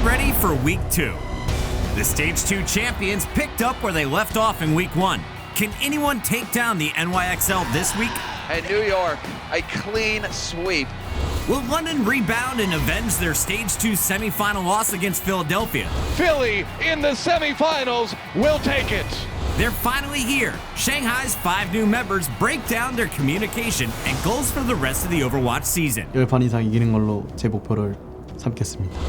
Get ready for Week 2. The Stage 2 champions picked up where they left off in Week 1. Can anyone take down the NYXL this week? And New York, a clean sweep. Will London rebound and avenge their Stage 2 semifinal loss against Philadelphia? Philly in the semifinals will take it. They're finally here. Shanghai's 5 new members break down their communication and goals for the rest of the Overwatch season. 10판 이상 이기는 걸로 제 목표를 삼겠습니다.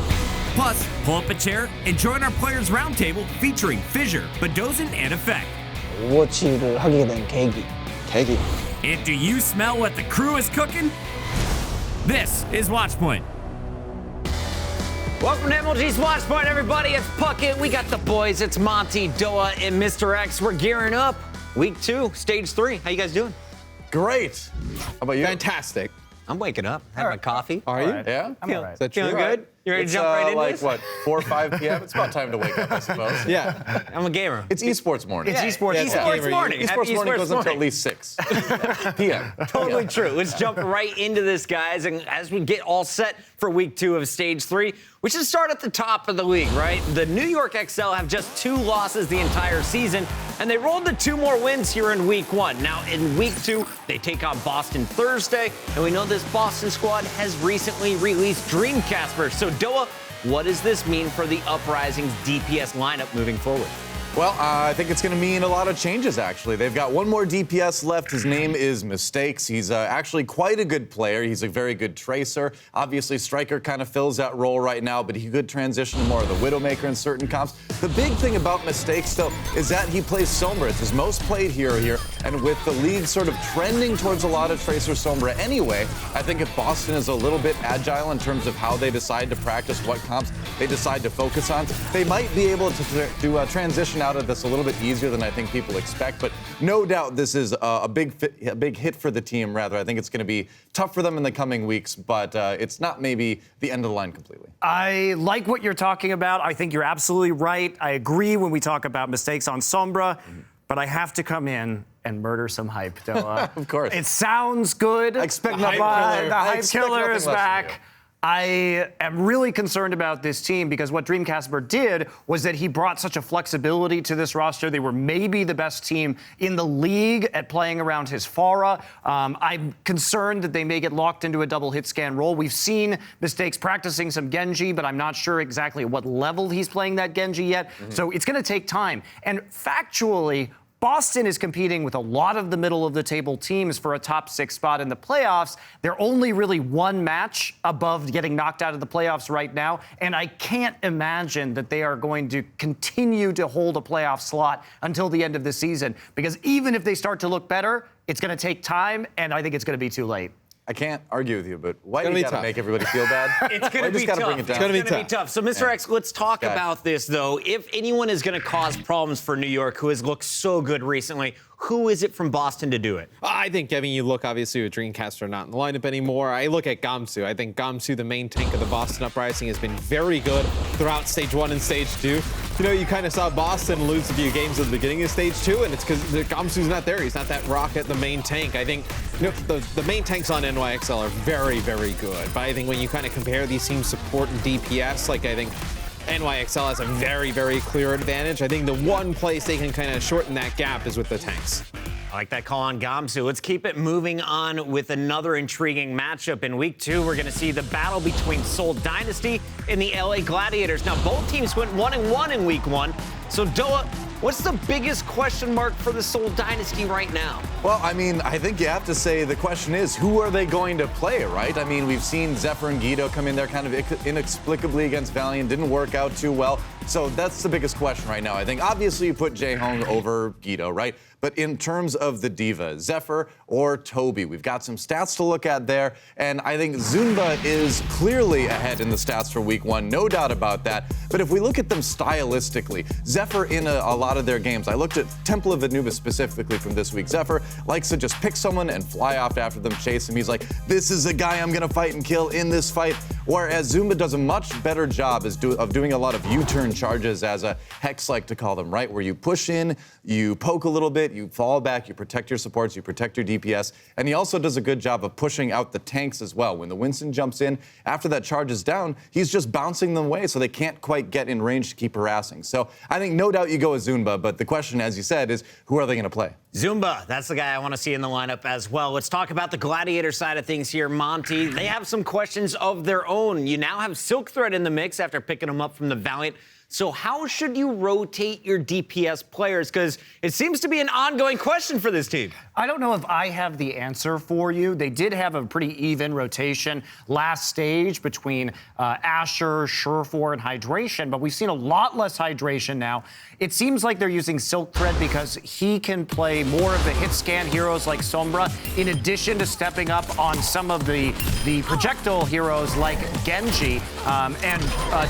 Plus, pull up a chair and join our players roundtable featuring Fissure, Badozen, and Effect. 오버워치를 하게 된 계기. And do you smell what the crew is cooking? This is Watchpoint. Welcome to MLG's Watchpoint, everybody. It's Puckett. We got the boys. It's Monty, Doa, and Mr. X. We're gearing up. Week 2, Stage 3. How you guys doing? Great. How about you? Fantastic. I'm waking up. Had my coffee. Are you? Yeah? I'm all right. Is that true? Feeling good? You ready to jump right into like, this? what, 4 or 5 p.m.? It's about time to wake up, I suppose. Yeah. I'm a gamer. It's esports morning. It's esports, gamer. morning. Esports morning goes until at least 6 p.m. Totally true. Let's jump right into this, guys. And as we get all set for Week 2 of Stage 3, we should start at the top of the league, right? The New York XL have just 2 losses the entire season, and they rolled the 2 more wins here in Week 1. Now, in Week 2, they take on Boston Thursday, and we know this Boston squad has recently released Dreamcasper. So, Doa, what does this mean for the Uprising's DPS lineup moving forward? Well, I think it's going to mean a lot of changes, actually. They've got one more DPS left. His name is Mistakes. He's actually quite a good player. He's a very good tracer. Obviously, Striker kind of fills that role right now, but he could transition to more of the Widowmaker in certain comps. The big thing about Mistakes, though, is that he plays Sombra. It's his most played hero here, and with the league sort of trending towards a lot of Tracer Sombra anyway, I think if Boston is a little bit agile in terms of how they decide to practice, what comps they decide to focus on, they might be able to transition out of this a little bit easier than I think people expect, but no doubt this is a big hit for the team, rather. I think it's going to be tough for them in the coming weeks, but it's not maybe the end of the line completely. I like what you're talking about. I think you're absolutely right. I agree when we talk about mistakes on Sombra, but I have to come in and murder some hype, Doa. Of course. It sounds good. I expect nothing. The I hype expect killer nothing is less from back. you. I am really concerned about this team because what Dreamcasper did was that he brought such a flexibility to this roster. They were maybe the best team in the league at playing around his Pharah. I'm concerned that they may get locked into a double hit scan role. We've seen Mistakes practicing some Genji, but I'm not sure exactly at what level he's playing that Genji yet. So it's going to take time. And factually, Boston is competing with a lot of the middle of the table teams for a top 6 spot in the playoffs. They're only really 1 match above getting knocked out of the playoffs right now. And I can't imagine that they are going to continue to hold a playoff slot until the end of the season. Because even if they start to look better, it's going to take time. And I think it's going to be too late. I can't argue with you, but why do you gotta make everybody feel bad? It's going to be tough. Bring it down? It's going to be tough. So, Mr. X, let's talk about this, though. If anyone is going to cause problems for New York, who has looked so good recently, who is it from Boston to do it? I think, you look obviously with Dreamcasper not in the lineup anymore. I look at Gamsu. I think Gamsu, the main tank of the Boston Uprising, has been very good throughout Stage 1 and Stage 2. You kind of saw Boston lose a few games at the beginning of Stage 2, and it's because Gamsu's not there. He's not that rocket, the main tank. I think the main tanks on NYXL are very, very good. But I think when you kind of compare these teams' support and DPS, I think NYXL has a very, very clear advantage. I think the one place they can kind of shorten that gap is with the tanks. I like that call on Gamsu. Let's keep it moving on with another intriguing matchup. In Week 2, we're going to see the battle between Seoul Dynasty and the LA Gladiators. Now, both teams went 1-1 in Week 1. So, Doa, what's the biggest question mark for the Seoul Dynasty right now? Well, I think you have to say the question is, who are they going to play, right? We've seen Zephyr and Guido come in there kind of inexplicably against Valiant. Didn't work out too well. So that's the biggest question right now. I think obviously you put Jae-Hong over Guido, right? But in terms of the diva, Zephyr or Toby, we've got some stats to look at there. And I think Zunba is clearly ahead in the stats for Week 1, no doubt about that. But if we look at them stylistically, Zephyr in a lot of their games, I looked at Temple of Anubis specifically from this week. Zephyr likes to just pick someone and fly off after them, chase him. He's like, this is a guy I'm going to fight and kill in this fight. whereas Zumba does a much better job of doing a lot of U-turn charges, as a Hex like to call them, right? Where you push in, you poke a little bit, you fall back, you protect your supports, you protect your DPS, and he also does a good job of pushing out the tanks as well. When the Winston jumps in, after that charge is down, he's just bouncing them away so they can't quite get in range to keep harassing. So I think no doubt you go with Zumba, but the question, as you said, is who are they going to play? Zumba, that's the guy I want to see in the lineup as well. Let's talk about the Gladiator side of things here, Monty. They have some questions of their own. You now have Silk Thread in the mix after picking him up from the Valiant. So how should you rotate your DPS players? Because it seems to be an ongoing question for this team. I don't know if I have the answer for you. They did have a pretty even rotation last stage between Asher, Surefour, and Hydration, but we've seen a lot less Hydration now. It seems like they're using Silk Thread because he can play more of the hit scan heroes like Sombra, in addition to stepping up on some of the projectile heroes like Genji and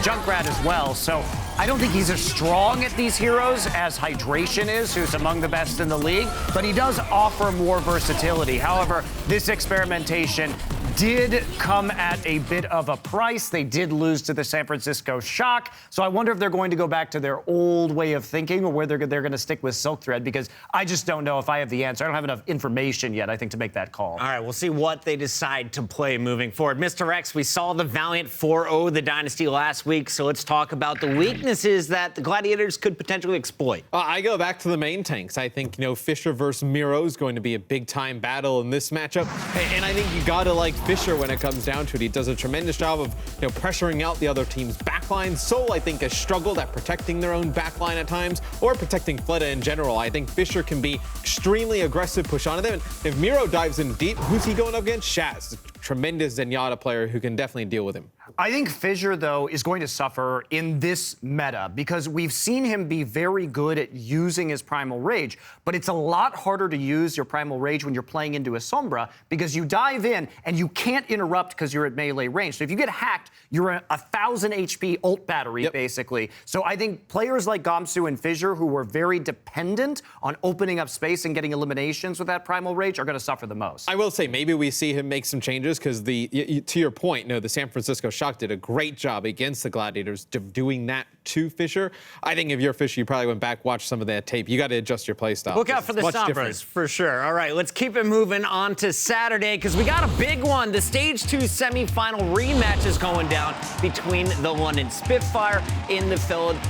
Junkrat as well. So I don't think he's as strong at these heroes as Hydration is, who's among the best in the league, but he does offer more versatility. However, this experimentation did come at a bit of a price. They did lose to the San Francisco Shock. So I wonder if they're going to go back to their old way of thinking, or whether they're going to stick with Silk Thread, because I just don't know if I have the answer. I don't have enough information yet, I think, to make that call. All right, we'll see what they decide to play moving forward. Mr. X, we saw the Valiant 4-0 the Dynasty last week, so let's talk about the weaknesses that the Gladiators could potentially exploit. I go back to the main tanks. I think, Fisher versus Miro is going to be a big-time battle in this matchup, and I think you gotta like Fisher when it comes down to it. He does a tremendous job of pressuring out the other team's backline. Soul, I think, has struggled at protecting their own backline at times, or protecting Fleta in general. I think Fisher can be extremely aggressive, push onto them. And if Miro dives in deep, who's he going up against? Shaz, a tremendous Zenyatta player who can definitely deal with him. I think Fissure, though, is going to suffer in this meta because we've seen him be very good at using his Primal Rage, but it's a lot harder to use your Primal Rage when you're playing into a Sombra because you dive in and you can't interrupt because you're at melee range. So if you get hacked, you're a 1,000 HP ult battery, basically. So I think players like Gamsu and Fissure, who were very dependent on opening up space and getting eliminations with that Primal Rage, are going to suffer the most. I will say, maybe we see him make some changes because to your point, the San Francisco Shock did a great job against the Gladiators doing that to Fisher. I think if you're Fisher, you probably went back, watched some of that tape. You got to adjust your play style. Look out for the Sombras, for sure. All right, let's keep it moving on to Saturday because we got a big one. The Stage 2 semifinal rematch is going down between the London Spitfire and the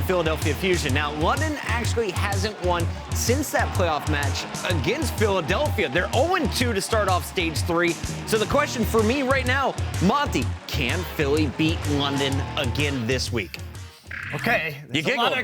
Philadelphia Fusion. Now, London actually hasn't won since that playoff match against Philadelphia. They're 0-2 to start off Stage 3. So the question for me right now, Monty, can Philly beat London again this week? Okay, there's a lot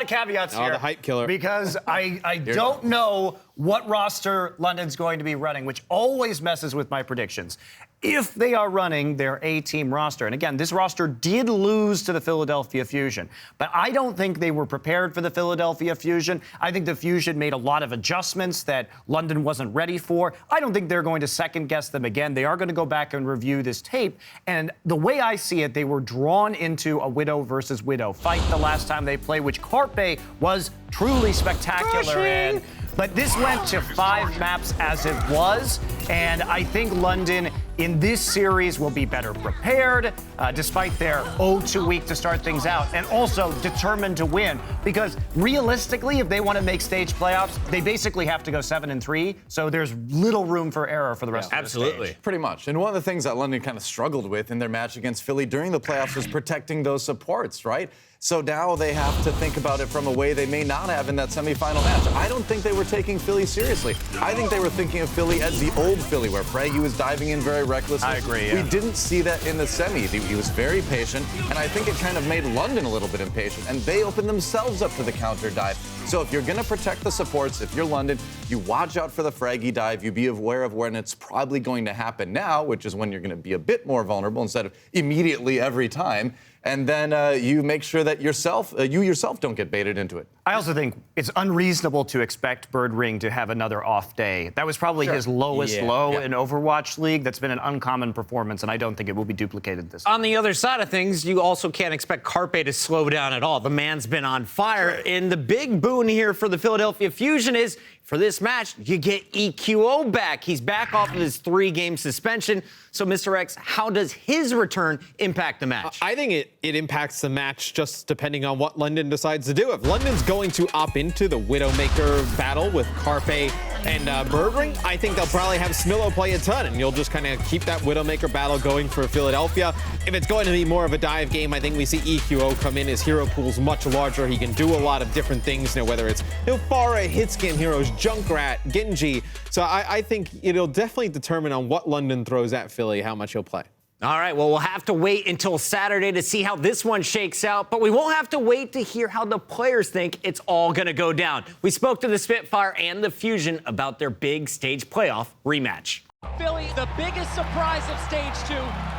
of caveats here. The hype killer. Because I don't know what roster London's going to be running, which always messes with my predictions. If they are running their A-team roster, and again, this roster did lose to the Philadelphia Fusion, but I don't think they were prepared for the Philadelphia Fusion. I think the Fusion made a lot of adjustments that London wasn't ready for. I don't think they're going to second-guess them again. They are going to go back and review this tape, and the way I see it, they were drawn into a Widow versus Widow fight the last time they played, which Carpe was truly spectacular in. But this went to 5 maps as it was, and I think London in this series will be better prepared, despite their 0-2 week to start things out, and also determined to win. Because realistically, if they want to make stage playoffs, they basically have to go 7-3. So there's little room for error for the rest of the stage. Pretty much. And one of the things that London kind of struggled with in their match against Philly during the playoffs was protecting those supports, right? So now they have to think about it from a way they may not have in that semifinal match. I don't think they were taking Philly seriously. I think they were thinking of Philly as the old Philly, where Fraggy was diving in very recklessly. I agree, yeah. We didn't see that in the semi. He was very patient, and I think it kind of made London a little bit impatient, and they opened themselves up to the counter dive. So if you're going to protect the supports, if you're London, you watch out for the Fraggy dive. You be aware of when it's probably going to happen now, which is when you're going to be a bit more vulnerable instead of immediately every time. And then you make sure that you yourself don't get baited into it. I also think it's unreasonable to expect Bird Ring to have another off day. That was probably his lowest low in Overwatch League. That's been an uncommon performance, and I don't think it will be duplicated this time. On the other side of things, you also can't expect Carpe to slow down at all. The man's been on fire. And the big boon here for the Philadelphia Fusion is, for this match, you get EQO back. He's back off of his 3-game suspension. So, Mr. X, how does his return impact the match? I think it impacts the match just depending on what London decides to do. If London's going to opt into the Widowmaker battle with Carpe and Bergring, I think they'll probably have Smillo play a ton, and you'll just kind of keep that Widowmaker battle going for Philadelphia. If it's going to be more of a dive game, I think we see EQO come in. His hero pool's much larger. He can do a lot of different things, whether it's Pharah, hit-scan heroes, Junkrat, Genji. So I think it'll definitely determine on what London throws at Philly, how much he'll play. All right, well, we'll have to wait until Saturday to see how this one shakes out, but we won't have to wait to hear how the players think it's all going to go down. We spoke to the Spitfire and the Fusion about their big stage playoff rematch. Philly, the biggest surprise of stage 2.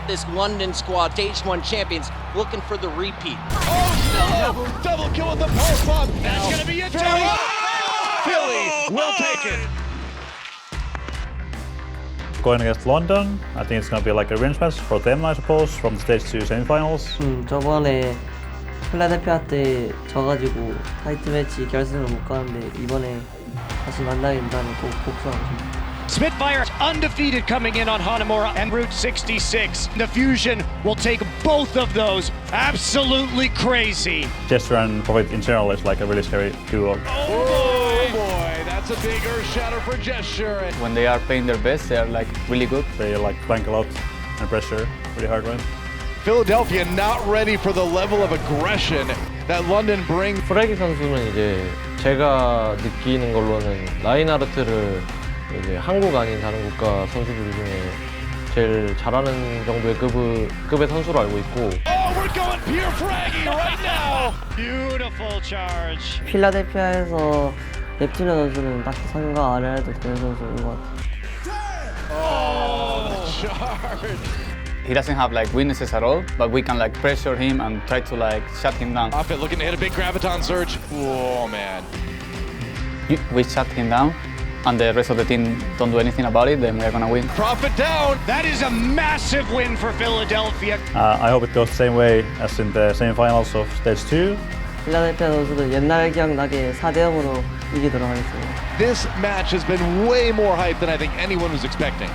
This London squad, stage 1 champions, looking for the repeat. Oh, no! Double kill with the pulse bomb. That's going to be a double. Philly will take it. Going against London, I think it's going to be like a revenge match for them, I suppose, from the stage 2 semifinals. 저번에 필라델피아 때 져가지고 타이틀 매치 결승을 못 가는데 이번에 다시 만나게 된다면 꼭 복수하고 싶습니다. Spitfire undefeated coming in on Hanamura and Route 66. The Fusion will take both of those. Absolutely crazy. Gesture and Prophet in general is like a really scary duo. Oh boy, that's a big earth shatter for Gesture. When they are playing their best, they are like really good. They like flank a lot and pressure really hard, right? Philadelphia not ready for the level of aggression that London brings. 프레기 선수는 이제 제가 느끼는 걸로는 라인하르트를 이제 한국 아닌 다른 국가 선수들 중에 제일 잘하는 정도의 급의 선수로 알고 있고. Oh, we're going pure fraggy right now. Beautiful charge. 필라델피아에서 넵튠 선수는 딱히 생각 안 해도 되는 선수인 것 같아요. Oh, the charge. He doesn't have like weaknesses at all, but we can like pressure him and try to like shut him down. Off it, looking to hit a big graviton surge. Oh man. We shut him down, and the rest of the team don't do anything about it, then we're gonna win. Profit down. That is a massive win for Philadelphia. I hope it goes the same way as in the semifinals of stage 2. 필라델피아 선수들 옛날 기억나게 4대0으로 이기도록 하겠습니다. This match has been way more hype than I think anyone was expecting.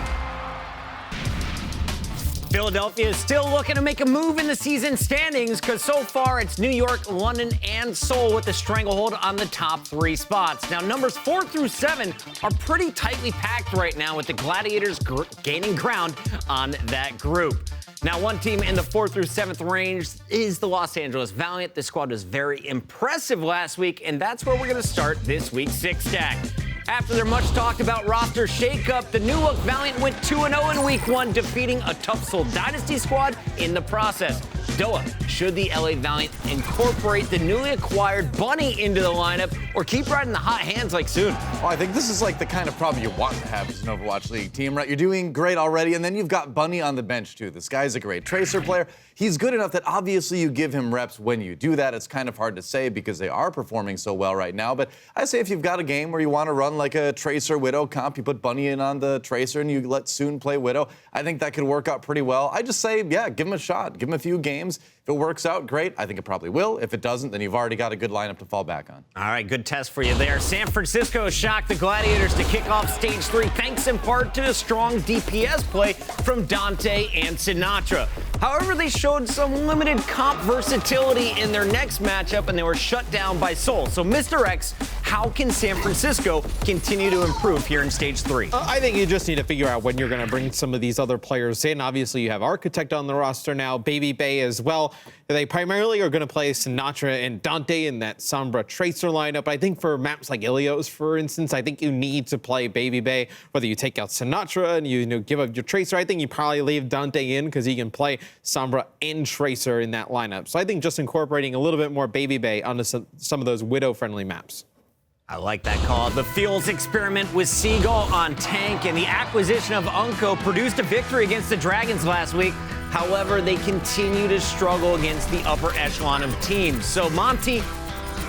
Philadelphia is still looking to make a move in the season standings because so far it's New York, London, and Seoul with the stranglehold on the top 3 spots. Now, numbers 4 through 7 are pretty tightly packed right now with the Gladiators gaining ground on that group. Now, one team in the 4th through 7th range is the Los Angeles Valiant. This squad was very impressive last week, and that's where we're going to start this week's 6-stack. After their much-talked-about roster shakeup, the new-look Valiant went 2-0 in Week 1, defeating a tough Seoul Dynasty squad in the process. Doa, should the LA Valiant incorporate the newly acquired Bunny into the lineup or keep riding the hot hands like Soon? Well, I think this is like the kind of problem you want to have as an Overwatch League team, right? You're doing great already, and then you've got Bunny on the bench, too. This guy's a great Tracer player. He's good enough that obviously you give him reps when you do that. It's kind of hard to say because they are performing so well right now. But I say if you've got a game where you want to run like a Tracer Widow comp, you put Bunny in on the Tracer and you let Soon play Widow. I think that could work out pretty well. I just say, yeah, give him a shot. Give him a few games. If it works out, great. I think it probably will. If it doesn't, then you've already got a good lineup to fall back on. All right, good test for you there. San Francisco shocked the Gladiators to kick off Stage 3, thanks in part to a strong DPS play from Dante and Sinatra. However, they showed some limited comp versatility in their next matchup, and they were shut down by Seoul. So, Mr. X, how can San Francisco continue to improve here in Stage 3? I think you just need to figure out when you're going to bring some of these other players in. Obviously, you have Architect on the roster now, Baby Bay as well. They primarily are going to play Sinatra and Dante in that Sombra Tracer lineup. I think for maps like Ilios, for instance, I think you need to play Baby Bay. Whether you take out Sinatra and you give up your Tracer, I think you probably leave Dante in because he can play Sombra and Tracer in that lineup. So I think just incorporating a little bit more Baby Bay onto some of those Widow-friendly maps. I like that call. The Fields experiment with Seagull on tank and the acquisition of Unko produced a victory against the Dragons last week. However, they continue to struggle against the upper echelon of teams. So, Monty,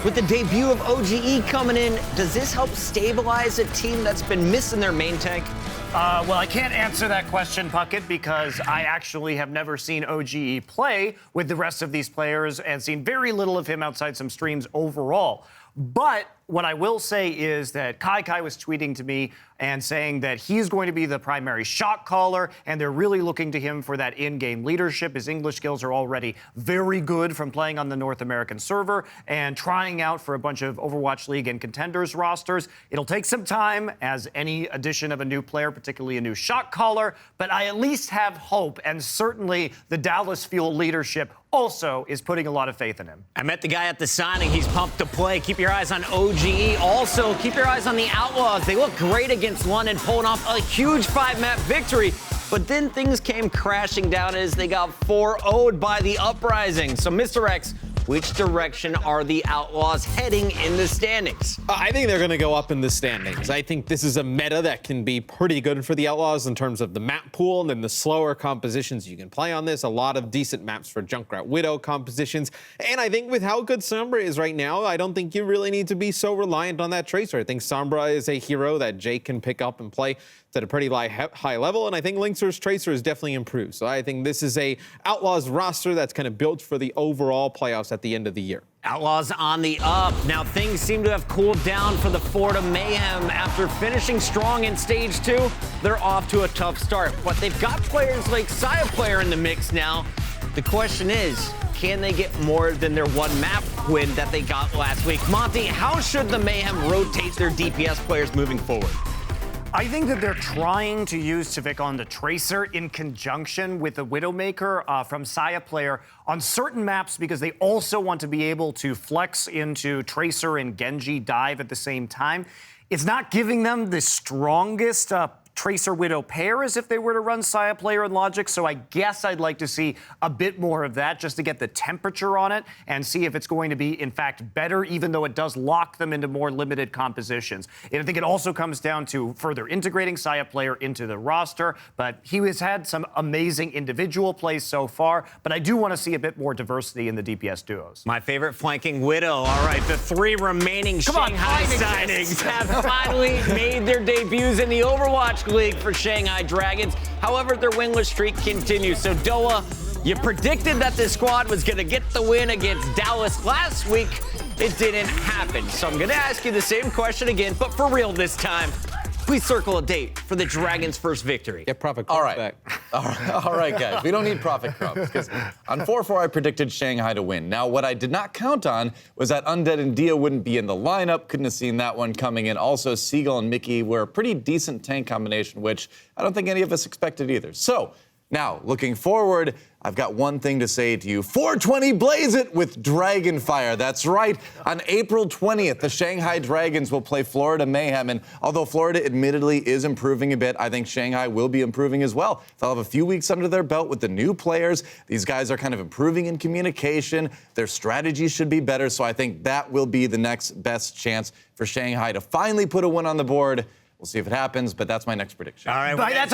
with the debut of OGE coming in, does this help stabilize a team that's been missing their main tank? Well, I can't answer that question, Puckett, because I actually have never seen OGE play with the rest of these players and seen very little of him outside some streams overall. But what I will say is that Kai was tweeting to me and saying that he's going to be the primary shot caller, and they're really looking to him for that in-game leadership. His English skills are already very good from playing on the North American server and trying out for a bunch of Overwatch League and Contenders rosters. It'll take some time, as any addition of a new player, particularly a new shot caller, but I at least have hope, and certainly the Dallas Fuel leadership also is putting a lot of faith in him. I met the guy at the signing. He's pumped to play. Keep your eyes on OGE. Also, keep your eyes on the Outlaws. They look great against London, pulling off a huge 5-map victory. But then things came crashing down as they got 4-0'd by the Uprising. So, Mr. X, which direction are the Outlaws heading in the standings? I think they're going to go up in the standings. I think this is a meta that can be pretty good for the Outlaws in terms of the map pool and then the slower compositions you can play on this. A lot of decent maps for Junkrat Widow compositions. And I think with how good Sombra is right now, I don't think you really need to be so reliant on that Tracer. I think Sombra is a hero that Jake can pick up and play at a pretty high level, and I think Linkzer's Tracer is definitely improved. So I think this is a Outlaws roster that's kind of built for the overall playoffs at the end of the year. Outlaws on the up. Now things seem to have cooled down for the Florida Mayhem. After finishing strong in Stage 2, they're off to a tough start. But they've got players like Saya Player in the mix now. The question is, can they get more than their one map win that they got last week? Monty, how should the Mayhem rotate their DPS players moving forward? I think that they're trying to use Tavik on the Tracer in conjunction with the Widowmaker from Saya Player on certain maps, because they also want to be able to flex into Tracer and Genji dive at the same time. It's not giving them the strongest Tracer Widow pair as if they were to run Saya Player and Logic, so I guess I'd like to see a bit more of that just to get the temperature on it and see if it's going to be, in fact, better, even though it does lock them into more limited compositions. And I think it also comes down to further integrating Saya Player into the roster, but he has had some amazing individual plays so far, but I do want to see a bit more diversity in the DPS duos. My favorite flanking Widow. All right, the 3 remaining Shanghai signings have finally made their debuts in the Overwatch League for Shanghai Dragons. However, their winless streak continues. So, Doa, you predicted that this squad was going to get the win against Dallas last week. It didn't happen. So I'm going to ask you the same question again, but for real this time. Please circle a date for the Dragons' first victory. Get Prophet Crumbs back. All right, guys. We don't need Prophet Crumbs, because on 4-4, I predicted Shanghai to win. Now, what I did not count on was that Undead and Dia wouldn't be in the lineup. Couldn't have seen that one coming in. Also, Seagull and Mickey were a pretty decent tank combination, which I don't think any of us expected either. So, now, looking forward, I've got one thing to say to you. 420 blaze it with Dragonfire. That's right. On April 20th, the Shanghai Dragons will play Florida Mayhem. And although Florida admittedly is improving a bit, I think Shanghai will be improving as well. They'll have a few weeks under their belt with the new players. These guys are kind of improving in communication. Their strategies should be better. So I think that will be the next best chance for Shanghai to finally put a win on the board. We'll see if it happens, but that's my next prediction. All right. By that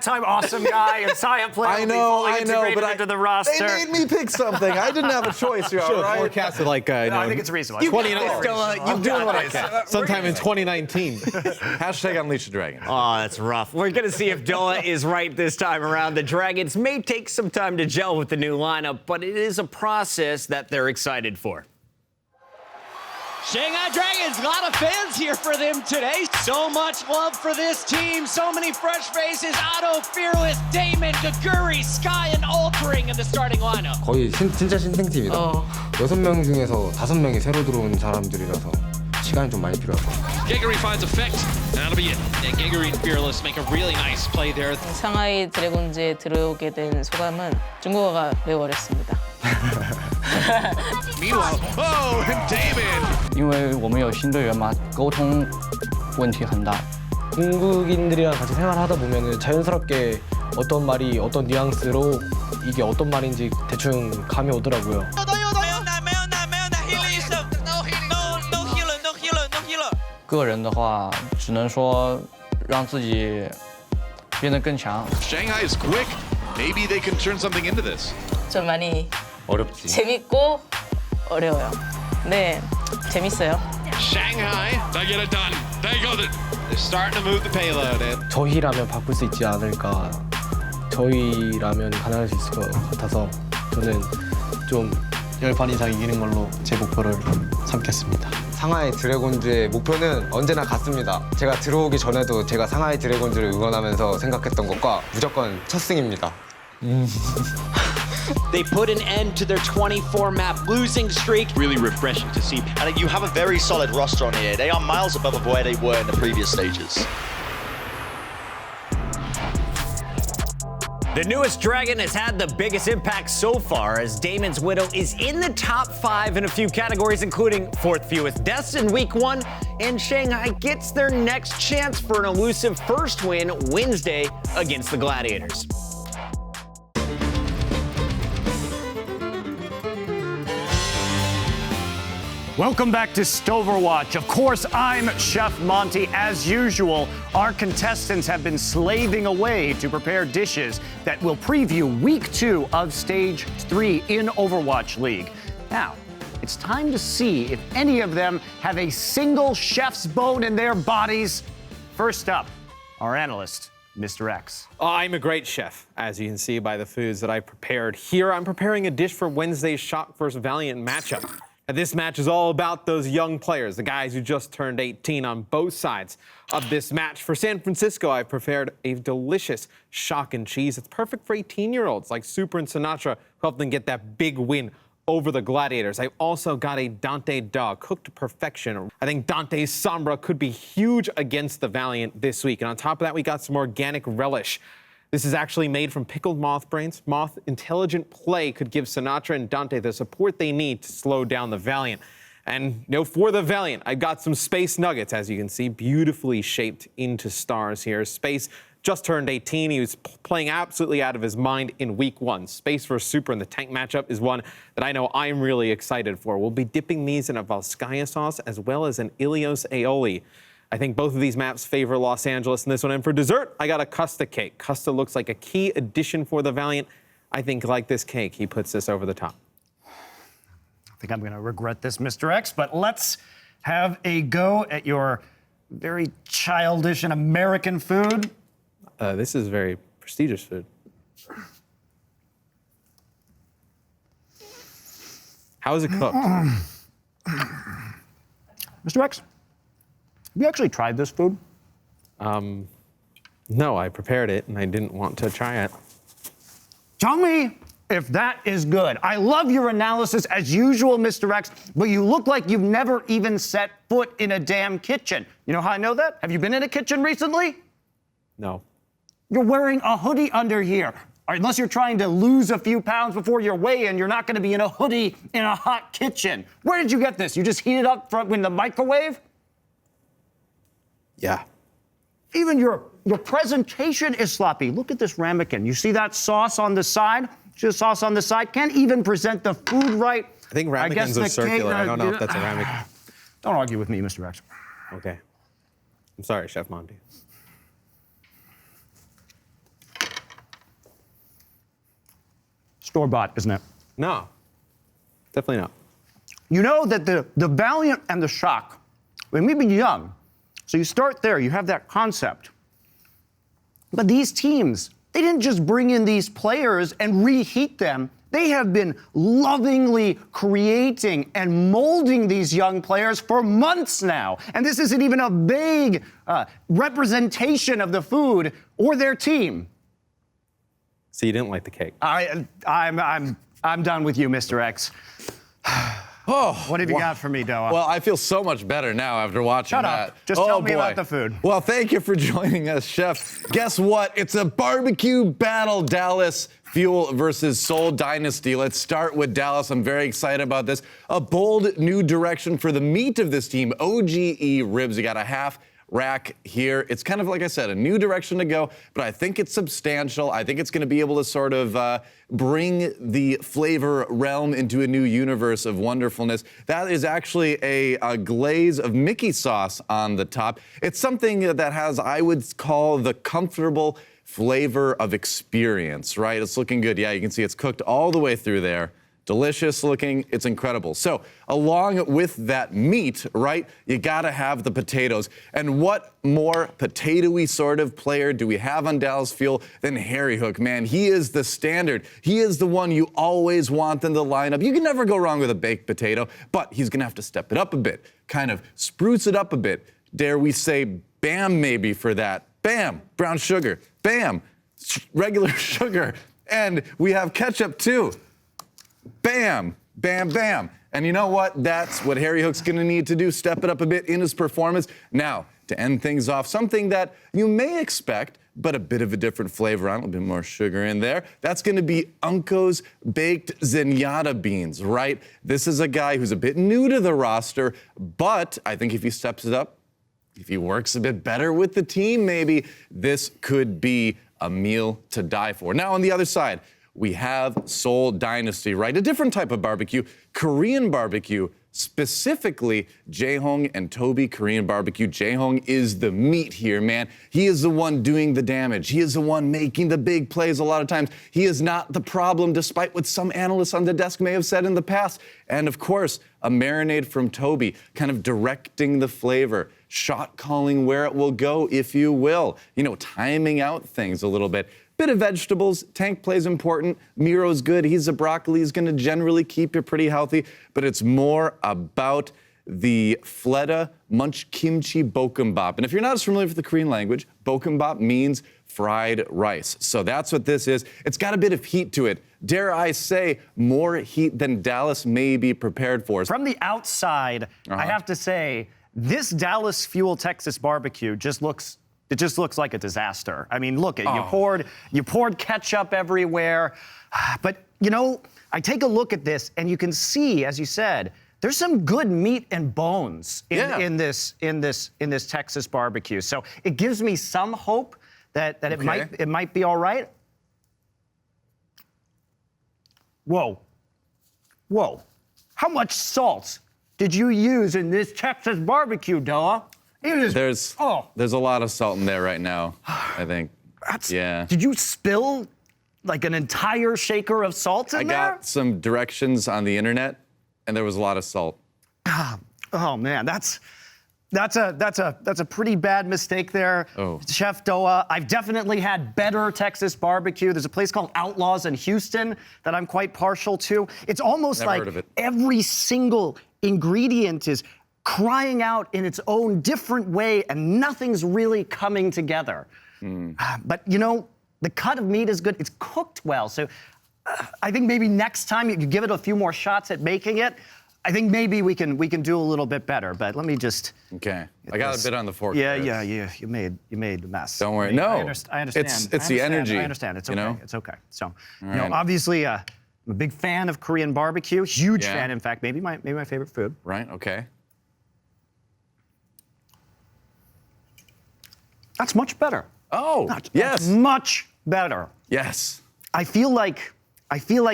time, awesome guy and Saya Player will be fully integrated into the roster. They made me pick something. I didn't have a choice here, all right? Forecasted like, I think it's reasonable. You're doing what I can. Sometime in 2019. Hashtag Unleash the Dragon. Oh, that's rough. We're going to see if Doa is right this time around. The Dragons may take some time to gel with the new lineup, but it is a process that they're excited for. Shanghai Dragons, a lot of fans here for them today. So much love for this team. So many fresh faces. Otto, Fearless, Damon, Gaguri, Sky, and Altering in the starting lineup. 거의 진짜 신생팀이다. 6명 중에서 5명이 새로 들어온 사람들이라서 시간이 좀 많이 필요할 것 같아요. Gaguri finds effect, and that'll be it. And Gaguri and Fearless make a really nice play there. 상하이 드래곤즈에 들어오게 된 소감은 중국어가 매우 어렵습니다. Meanwhile, and Damon. 因为我们有新队员嘛，沟通问题很大。 중국인들이랑 같이 생활하다 보면 자연스럽게 어떤 말이 어떤 뉘앙스로 이게 어떤 말인지 대충 감이 오더라고요. 个人的话，只能说让自己变得更強。 Shanghai is quick. Maybe they can turn something into this. 좀 많이 어렵지. 재밌고 어려워요. 네, 재밌어요. Shanghai, they get it done. They got it. They're starting to move the payload in. 저희라면 바꿀 수 있지 않을까. 저희라면 가능할 수 있을 것 같아서 저는 좀 10판 이상 이기는 걸로 제 목표를 삼겠습니다. 상하이 드래곤즈의 목표는 언제나 같습니다. 제가 들어오기 전에도 제가 상하이 드래곤즈를 응원하면서 생각했던 것과 무조건 첫 승입니다. They put an end to their 24-map losing streak. Really refreshing to see. And you have a very solid roster on here. They are miles above of where they were in the previous stages. The newest Dragon has had the biggest impact so far, as Damon's Widow is in the top 5 in a few categories, including 4th fewest deaths in Week 1, and Shanghai gets their next chance for an elusive first win Wednesday against the Gladiators. Welcome back to Overwatch. Of course, I'm Chef Monty. As usual, our contestants have been slaving away to prepare dishes that will preview Week 2 of Stage 3 in Overwatch League. Now, it's time to see if any of them have a single chef's bone in their bodies. First up, our analyst, Mr. X. I'm a great chef, as you can see by the foods that I prepared here. I'm preparing a dish for Wednesday's Shock vs. Valiant matchup. And this match is all about those young players, the guys who just turned 18 on both sides of this match. For San Francisco, I've prepared a delicious Shock and cheese. It's perfect for 18-year-olds like Super and Sinatra, who helped them get that big win over the Gladiators. I've also got a Dante dog cooked to perfection. I think Dante's Sombra could be huge against the Valiant this week. And on top of that, we got some organic relish. This is actually made from pickled moth brains. Moth intelligent play could give Sinatra and Dante the support they need to slow down the Valiant. And for the Valiant, I've got some Space Nuggets, as you can see, beautifully shaped into stars here. Space just turned 18. He was playing absolutely out of his mind in Week 1. Space vs. Super in the tank matchup is one that I know I'm really excited for. We'll be dipping these in a Valskaya sauce as well as an Ilios aioli. I think both of these maps favor Los Angeles in this one. And for dessert, I got a Custa cake. Custa looks like a key addition for the Valiant. I think, like this cake, he puts this over the top. I think I'm going to regret this, Mr. X, but let's have a go at your very childish and American food. This is very prestigious food. How is it cooked? Mr. X? Have you actually tried this food? No, I prepared it and I didn't want to try it. Tell me if that is good. I love your analysis as usual, Mr. X, but you look like you've never even set foot in a damn kitchen. You know how I know that? Have you been in a kitchen recently? No. You're wearing a hoodie under here. Or unless you're trying to lose a few pounds before your weigh-in, you're not going to be in a hoodie in a hot kitchen. Where did you get this? You just heat it up in the microwave? Yeah. Even your presentation is sloppy. Look at this ramekin. You see that sauce on the side? See the sauce on the side? Can't even present the food right. I think ramekins are circular. I don't know if that's a ramekin. Don't argue with me, Mr. X. Okay. I'm sorry, Chef Monty. Store-bought, isn't it? No. Definitely not. You know that the Valiant and the Shock, they may be young. So you start there, you have that concept. But these teams, they didn't just bring in these players and reheat them. They have been lovingly creating and molding these young players for months now. And this isn't even a vague representation of the food or their team. So you didn't like the cake? I'm done with you, Mr. X. Oh, what have you got for me, Doa? Well, I feel so much better now after watching Shut that. up. Just tell me about the food. Well, thank you for joining us, Chef. Guess what? It's a barbecue battle, Dallas Fuel versus Seoul Dynasty. Let's start with Dallas. I'm very excited about this. A bold new direction for the meat of this team, OGE ribs. You got a half rack here. It's kind of, like I said, a new direction to go, but I think it's substantial. I think it's going to be able to sort of bring the flavor realm into a new universe of wonderfulness. That is actually a glaze of Mickey sauce on the top. It's something that has, I would call, the comfortable flavor of experience, right? It's looking good. Yeah, you can see it's cooked all the way through there. delicious looking. It's incredible. So along with that meat, right, you got to have the potatoes. And what more potatoey sort of player do we have on Dallas Fuel than Harry Hook, man? He is the standard. He is the one you always want in the lineup. You can never go wrong with a baked potato, but he's going to have to step it up a bit, kind of spruce it up a bit. Dare we say bam maybe for that? Bam, brown sugar. Bam, regular sugar. And we have ketchup too. Bam, bam, bam. And you know what? That's what Harry Hook's going to need to do, step it up a bit in his performance. Now, to end things off, something that you may expect, but a bit of a different flavor on, a little bit more sugar in there. That's going to be Unco's baked zenyatta beans, right? This is a guy who's a bit new to the roster, but I think if he steps it up, if he works a bit better with the team, maybe this could be a meal to die for. Now, on the other side, we have Seoul Dynasty, right? A different type of barbecue, Korean barbecue, specifically Jaehong and Toby Korean barbecue. Jaehong is the meat here, man. He is the one doing the damage. He is the one making the big plays a lot of times. He is not the problem, despite what some analysts on the desk may have said in the past. And of course, a marinade from Toby, kind of directing the flavor, shot calling where it will go, if you will. You know, timing out things a little bit. Bit of vegetables. Tank plays important. Miro's good. He's a broccoli. He's going to generally keep you pretty healthy. But it's more about the Fleta Munch Kimchi Bokkeumbap. And if you're not as familiar with the Korean language, Bokkeumbap means fried rice. So that's what this is. It's got a bit of heat to it. Dare I say, more heat than Dallas may be prepared for. From the outside, I have to say, this Dallas Fuel Texas barbecue just looks like a disaster. I mean, look, you poured ketchup everywhere. But, you know, I take a look at this and you can see, as you said, there's some good meat and bones in this Texas barbecue. So it gives me some hope that it might be all right. Whoa. How much salt did you use in this Texas barbecue, Doa? There's a lot of salt in there right now, I think. Did you spill like an entire shaker of salt in there? I got some directions on the internet, and there was a lot of salt. Oh man, that's a pretty bad mistake there, Chef Doa. I've definitely had better Texas barbecue. There's a place called Outlaws in Houston that I'm quite partial to. It's almost like every single ingredient is crying out in its own different way, and nothing's really coming together. But you know, the cut of meat is good. It's cooked well, so I think maybe next time you give it a few more shots at making it. I think maybe we can do a little bit better. But let me just. Okay, I got a bit on the fork. Yeah. You made a mess. Don't worry. I understand. It's the energy. I understand. It's okay. You know? It's okay. So, obviously, I'm a big fan of Korean barbecue. Huge fan, in fact. Maybe my favorite food. Right. Okay. That's much better. Oh, yes. That's much better. Yes. I feel like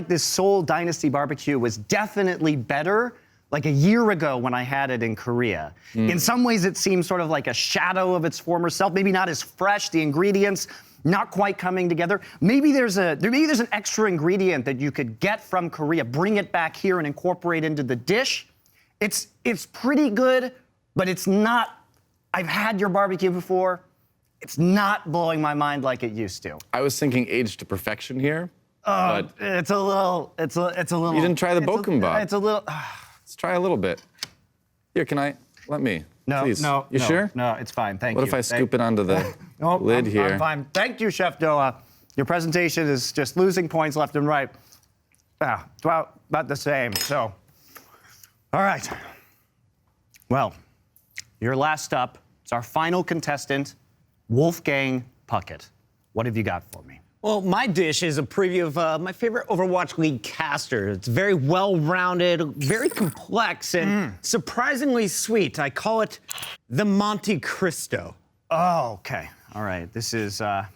this Seoul Dynasty barbecue was definitely better like a year ago when I had it in Korea. In some ways, it seems sort of like a shadow of its former self. Maybe not as fresh. The ingredients not quite coming together. Maybe there's an extra ingredient that you could get from Korea, bring it back here and incorporate into the dish. It's pretty good, but it's not. I've had your barbecue before. It's not blowing my mind like it used to. I was thinking aged to perfection here. But it's a little. You didn't try the Bokkeumbap. It's a little. Let's try a little bit. Here, let me. No, please. no. You sure? No, it's fine. Thank you. What if I scoop it onto the lid here? I'm fine. Thank you, Chef Doa. Your presentation is just losing points left and right. About the same. So, all right. Well, you're last up. It's our final contestant, Wolfgang Puckett. What have you got for me? Well, my dish is a preview of my favorite Overwatch League caster. It's very well-rounded, very complex, and surprisingly sweet. I call it the Monte Cristo. Oh, okay. All right. This is, I've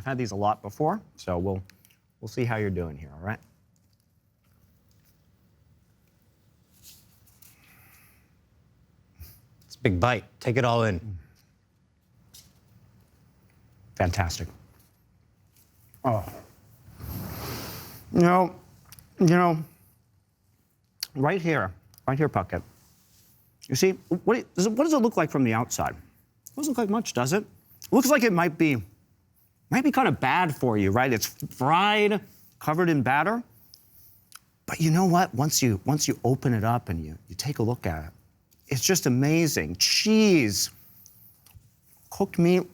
had these a lot before, so we'll see how you're doing here, all right? It's a big bite. Take it all in. Fantastic. Oh. You know, right here, Puckett. You see, what does it look like from the outside? It doesn't look like much, does it? It looks like it might be kind of bad for you, right? It's fried, covered in batter. But you know what? Once you open it up and you take a look at it, it's just amazing. Cheese, cooked meat.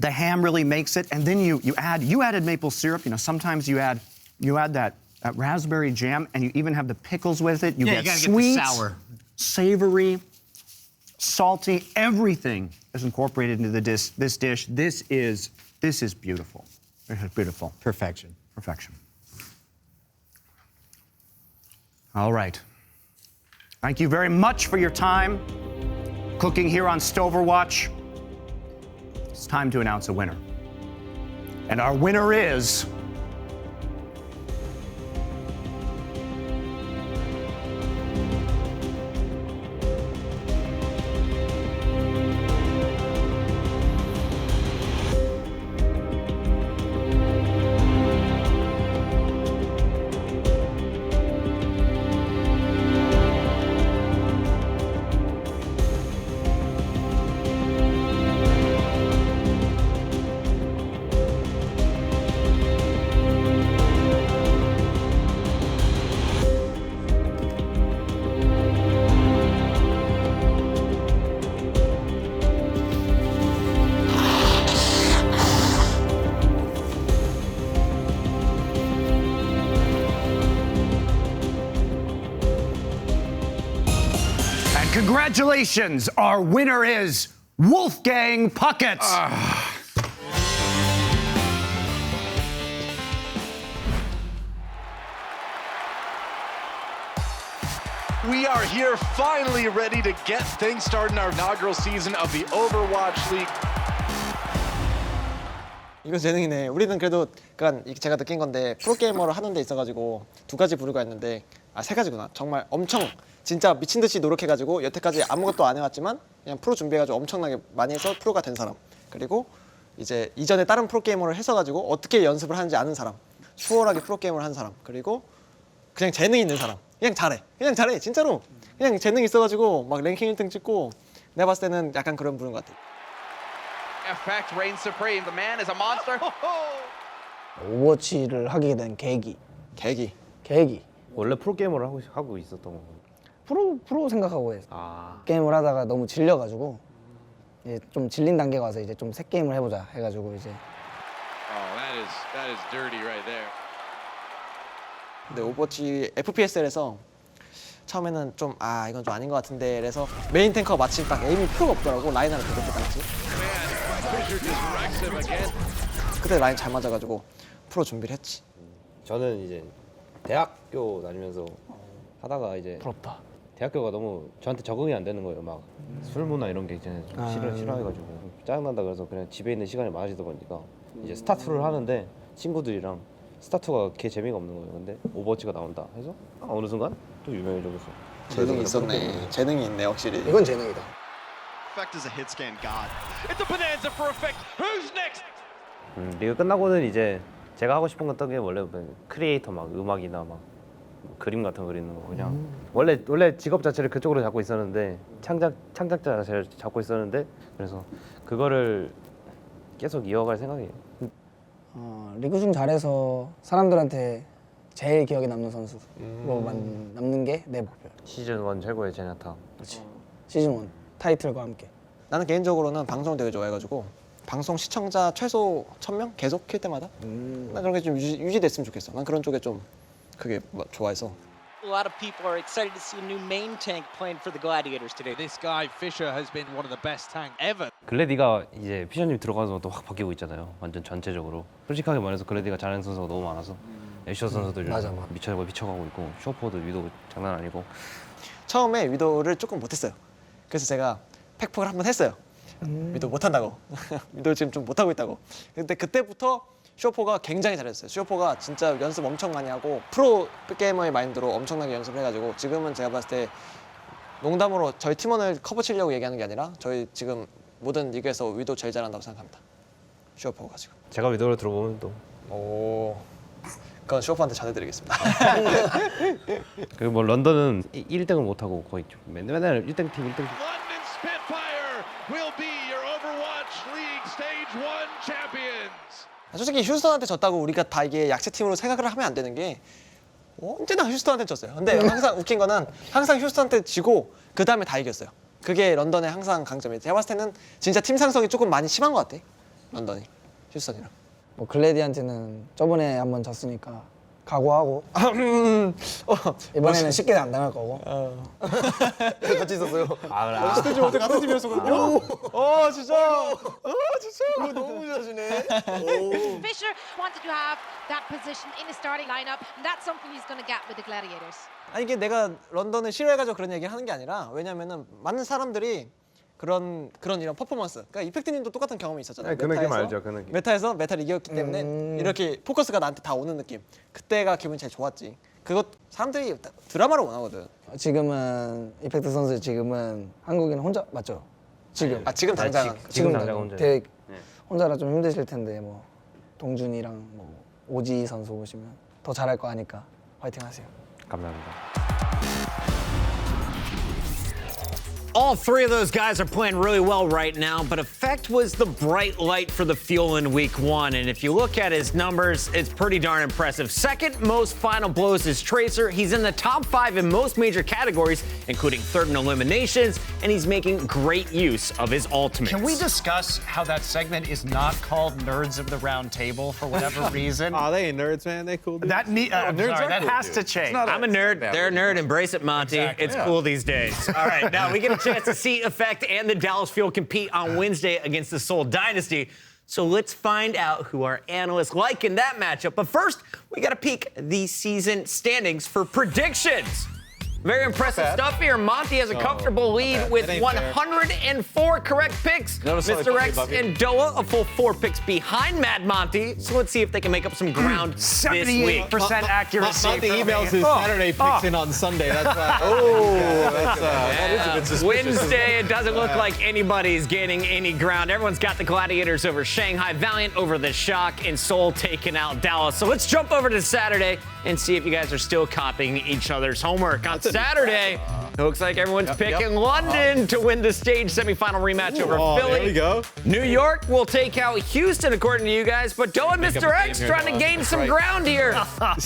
The ham really makes it, and then you added maple syrup. You know, sometimes you add that raspberry jam, and you even have the pickles with it. You get sweet, savory, salty. Everything is incorporated into this dish. This is beautiful. This is beautiful. Perfection. Perfection. All right. Thank you very much for your time cooking here on Overwatch. It's time to announce a winner. And our winner is... Congratulations, our winner is Wolfgang Puckett. We are here finally ready to get things started in our inaugural season of the Overwatch League. 이거 재능이네. 우리는 그래도 그러니까 제가 느낀 건데 프로게이머를 하는 데 있어가지고 두 가지 부류가 있는데 세 가지구나. 정말 엄청 진짜 미친 듯이 노력해가지고 여태까지 아무것도 안 해왔지만 그냥 프로 준비해가지고 엄청나게 많이 해서 프로가 된 사람. 그리고 이제 이전에 다른 프로게이머를 했어가지고 어떻게 연습을 하는지 아는 사람. 수월하게 프로게이머를 한 사람. 그리고 그냥 재능 있는 사람. 그냥 잘해 진짜로. 그냥 재능 있어가지고 막 랭킹 1등 찍고 내가 봤을 때는 약간 그런 부류인 것 같아. Effect reigns supreme. The man is a monster. 오버워치를 하게 된 계기. 원래 프로게이머를 하고 있었던 거. 프로 생각하고 해서 게임을 하다가 너무 질려가지고 이제 좀 질린 단계가 와서 이제 좀 새 게임을 해보자 해가지고 이제. That is dirty right there. 근데 오버워치 FPSL에서 처음에는 좀 이건 좀 아닌 것 같은데 그래서 메인 탱커 마침 딱 에임이 필요가 없더라고. 라인하러 그것도 당했지. 그때 라인 잘 맞아가지고 프로 준비를 했지. 저는 이제 대학교 다니면서 하다가 이제 부럽다. 대학교가 너무 저한테 적응이 안 되는 거예요. 막 술 문화 이런 게 이제 좀 싫어해가지고 짜증난다 그래서 그냥 집에 있는 시간이 많아지다 보니까 이제 스타투를 하는데 친구들이랑 스타투가 개 재미가 없는 거예요. 근데 오버워치가 나온다 해서 어느 순간 또 유명해졌어. 재능이 있었네. 재능이 있네 확실히. 이건 재능이다. Effect is a hit scan god. It's a bonanza for Effect. Who's next? 리그 끝나고는 이제 제가 하고 싶은 건 게 원래 크리에이터 막 음악이나 막 그림 같은 거 그리는 거 그냥 원래 직업 자체를 그쪽으로 잡고 있었는데 창작자 자체를 잡고 있었는데 그래서 그거를 계속 이어갈 생각이에요. 리그 중 잘해서 사람들한테 제일 기억에 남는 선수로 남는 게 내 목표야. 시즌 1 최고의 제냐타. 그렇지. 시즌 1 타이틀과 함께. 나는 개인적으로는 방송을 되게 좋아해가지고 방송 시청자 최소 1000명 계속 킬 때마다 난 그런 게 좀 유지됐으면 좋겠어. 난 그런 쪽에 좀 그게 좋아해서. A lot of people are excited to see a new main tank playing for the Gladiators today. This guy Fisher has been one of the best tank ever. 글래디가 이제 피셔님 들어가서 또 확 바뀌고 있잖아요. 완전 전체적으로. 솔직하게 말해서 글래디가 잘하는 선수가 너무 많아서 애쉬 선수도 미쳐가고 있고 슈퍼포드 위도 장난 아니고. 처음에 위도를 조금 못했어요. 그래서 제가 팩폭을 한번 했어요. 위도 못한다고. 위도 지금 좀 못하고 있다고. 근데 그때부터 슈퍼가 굉장히 잘했어요. 슈퍼가 진짜 연습 엄청 많이 하고 프로 게이머의 마인드로 엄청나게 연습을 해가지고 지금은 제가 봤을 때 농담으로 저희 팀원을 커버 치려고 얘기하는 게 아니라 저희 지금 모든 리그에서 위도 제일 잘한다고 생각합니다. 슈퍼가 지금. 제가 위도를 들어보면 또. 오. 그건 쇼프한테 전해드리겠습니다. 그 뭐 런던은 1등을 못 하고 거의 좀 맨날 1등 팀 1등 팀. London Spitfire will be your Overwatch League Stage 1 champions. 솔직히 휴스턴한테 졌다고 우리가 다 이게 약체팀으로 생각을 하면 안 되는 게 언제나 휴스턴한테 졌어요. 근데 항상 웃긴 거는 항상 휴스턴한테 지고 그 다음에 다 이겼어요. 그게 런던의 항상 강점이에요. 제가 봤을 때는 진짜 팀 상성이 조금 많이 심한 것 같아. 런던이 휴스턴이랑. 뭐 글래디한테는 저번에 한번 졌으니까 각오하고 이번에는 쉽게 안 당할 거고. 같이 있었어요. 아, 스테이지 모드 같은 팀이었거든요. 진짜. 진짜. 이거 너무 잘하시네. Fisher wanted to have that position in the starting lineup, and that's something he's going to get with the Gladiators. 아니 이게 내가 런던을 싫어해가지고 그런 얘기를 하는 게 아니라 왜냐면은 많은 사람들이 그런 이런 퍼포먼스. 그러니까 이펙트님도 똑같은 경험이 있었잖아요. 그 느낌 알죠, 그 느낌. 메타에서 메타를 이겼기 때문에 이렇게 포커스가 나한테 다 오는 느낌. 그때가 기분이 제일 좋았지. 그것 사람들이 드라마를 원하거든. 지금은 이펙트 선수 지금은 한국인 혼자 맞죠? 지금. 지금 당장은. 지금 당장 혼자. 되게 혼자라 좀 힘드실 텐데 뭐 동준이랑 뭐 오지 선수 보시면 더 잘할 거 아니까 화이팅하세요. 감사합니다. All three of those guys are playing really well right now, but Effect was the bright light for the Fuel in week 1. And if you look at his numbers, it's pretty darn impressive. Second most final blows is Tracer. He's in the top 5 in most major categories, including third in eliminations, and he's making great use of his ultimates. Can we discuss how that segment is not called Nerds of the Round Table for whatever reason? Oh, they ain't nerds, man. They cool dudes. I'm nerds sorry, are that cool has dudes. to change. I'm a nerd. They're a nerd. Embrace it, Monty. Exactly. It's cool these days. All right, now we get a chance to see Effect and the Dallas Fuel compete on Wednesday against the Seoul Dynasty. So let's find out who our analysts like in that matchup. But first, we got to peek the season standings for predictions. Very impressive stuff here. Monty has a comfortable lead with 104 correct picks. Mr. X and Doa a full 4 picks behind Mad Monty. So let's see if they can make up some ground this week. 78% accuracy. Monty emails his Saturday picks in on Sunday. That's why. That is a bit suspicious. Wednesday, it doesn't look like anybody's gaining any ground. Everyone's got the Gladiators over Shanghai, Valiant over the Shock, and Seoul taking out Dallas. So let's jump over to Saturday and see if you guys are still copying each other's homework. On Saturday, it looks like everyone's picking London to win the stage semifinal rematch over Philly. There we go. New York will take out Houston, according to you guys, but Doa and Mr. X trying to gain some ground here.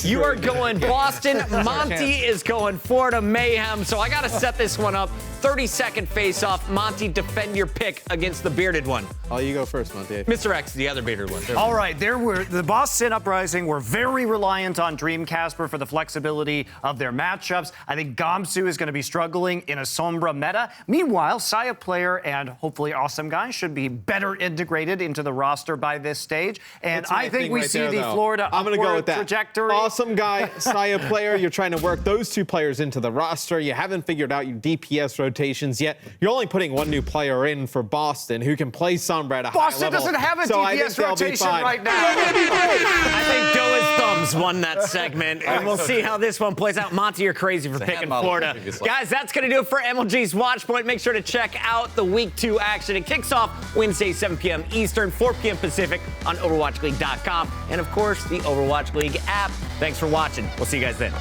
You are going Boston. Monty is going Florida Mayhem. So I got to set this one up. 30-second face-off. Monty, defend your pick against the bearded one. Oh, you go first, Monty. Mr. X, the other bearded one. All right, the Boston Uprising were very reliant on Dreamcasper for the flexibility of their matchups. I think Gamsu is going to be struggling in a Sombra meta. Meanwhile, Saya Player and hopefully Awesome Guy should be better integrated into the roster by this stage. And That's my I think thing we right see there, the though. Florida I'm gonna go with that. trajectory. Awesome Guy, Saya Player. You're trying to work those 2 players into the roster. You haven't figured out your DPS rotations yet. You're only putting 1 new player in for Boston who can play Sombra at a high level. Boston doesn't have a so I think DPS they'll be rotation fine. right now. I think Doa's thumbs won that segment, and we'll see how this one plays out. Monty, you're crazy for picking Florida. Guys, that's going to do it for MLG's Watchpoint. Make sure to check out the Week 2 action. It kicks off Wednesday, 7 p.m. Eastern, 4 p.m. Pacific on OverwatchLeague.com, and, of course, the Overwatch League app. Thanks for watching. We'll see you guys then.